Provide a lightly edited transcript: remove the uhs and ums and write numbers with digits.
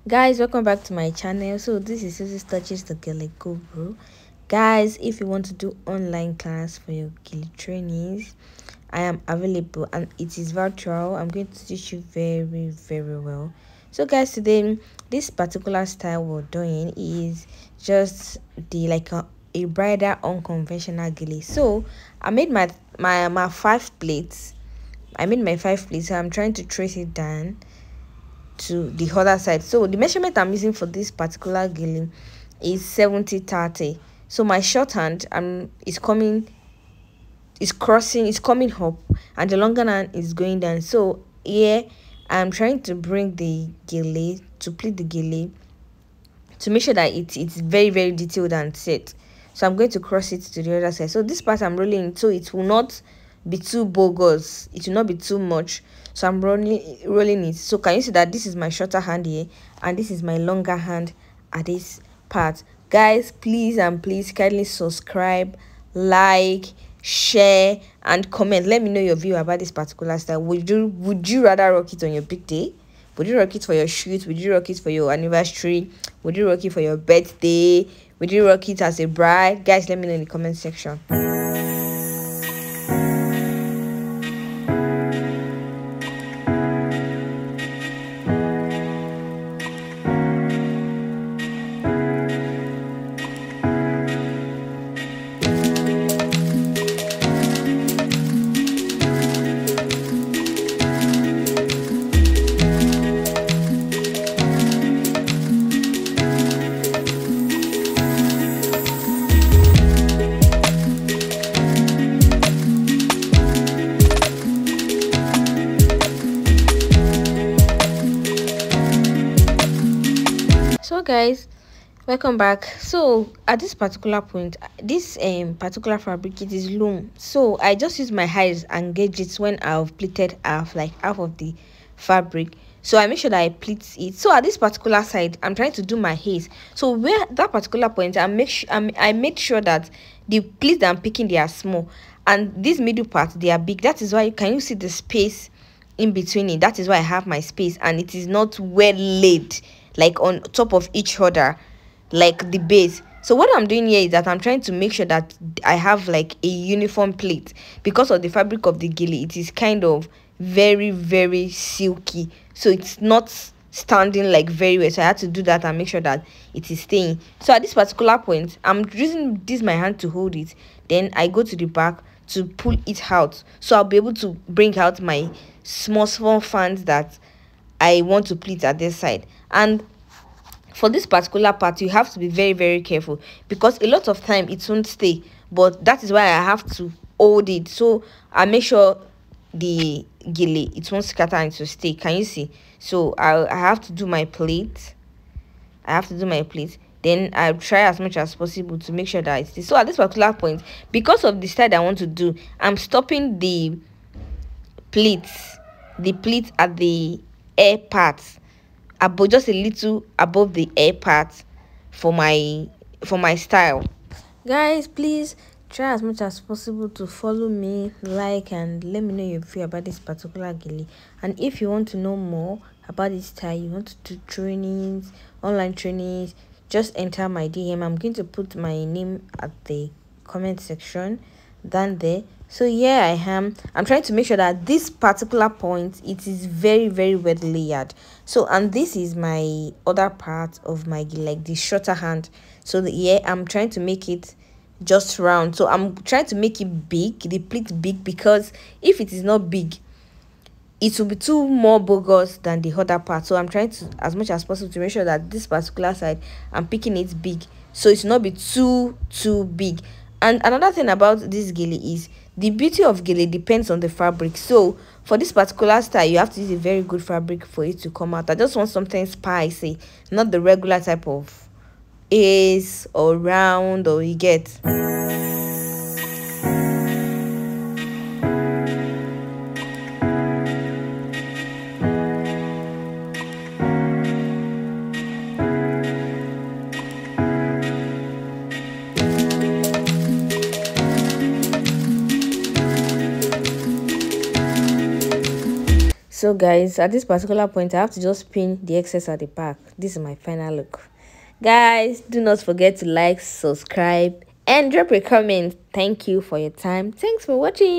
Guys, welcome back to my channel. So this is Suziestouches the Gele Guru. Guys, if you want to do online class for your Gele trainings, I am available and it is virtual. I'm going to teach you very well. So guys, today this particular style we're doing is just the a bridal unconventional Gele. So I made my 5 plates. I made my 5 plates, so I'm trying to trace it down to the other side. So the measurement I'm using for this particular Gele is 70-30. So my shorthand is coming up, and the longer hand is going down. So here I'm trying to bring the Gele to pleat the Gele to make sure that it's very detailed and set. So I'm going to cross it to the other side. So this part I'm rolling so it will not be too bogus, it will not be too much. So I'm rolling it. So can you see that this is my shorter hand here and this is my longer hand at this part? Guys, please kindly subscribe, like, share and comment. Let me know your view about this particular style. Would you rather rock it on your big day? Would you rock it for your shoot? Would you rock it for your anniversary? Would you rock it for your birthday? Would you rock it as a bride? Guys, let me know in the comment section. So guys, welcome back. So at this particular point, this particular fabric, it is loom. So I just use my eyes and gauge it when I've pleated half of the fabric. So I make sure that I pleat it. So at this particular side, I'm trying to do my haze. So where that particular point, I make sure that the pleats that I'm picking, they are small, and this middle part, they are big. That is why you see the space in between it. That is why I have my space, and it is not well laid like on top of each other like the base. So what I'm doing here is that I'm trying to make sure that I have like a uniform plate. Because of the fabric of the Gele, it is kind of very silky, so it's not standing like very well. So I had to do that and make sure that it is staying. So at this particular point, I'm using my hand to hold it, then I go to the back to pull it out, so I'll be able to bring out my small fans that I want to pleat at this side. And for this particular part, you have to be very careful, because a lot of time it won't stay, but that is why I have to hold it, so I make sure the Gele, it won't scatter and to stay. Can you see? So I have to do my plate. Then I try as much as possible to make sure that it stays. So at this particular point, because of the style I want to do, I'm stopping the pleat at the air part, above, just a little above the air part for my style. Guys, please try as much as possible to follow me, like, and let me know your view about this particular Gele. And if you want to know more about this style, you want to do trainings, online trainings, just enter my DM. I'm going to put my name at the comment section down there. So yeah, I'm trying to make sure that this particular point, it is very well layered. So, and this is my other part of my Gele, like the shorter hand. So yeah, I'm trying to make it just round. So I'm trying to make it big, the pleat big, because if it is not big, it will be too more bogus than the other part. So I'm trying to, as much as possible, to make sure that this particular side, I'm picking it big, so it's not be too big. And another thing about this Gele is the beauty of Gele depends on the fabric. So for this particular style, you have to use a very good fabric for it to come out. I just want something spicy, not the regular type of ace or round, or you get. So guys, at this particular point, I have to just pin the excess at the back. This is my final look. Guys, do not forget to like, subscribe, and drop a comment. Thank you for your time. Thanks for watching.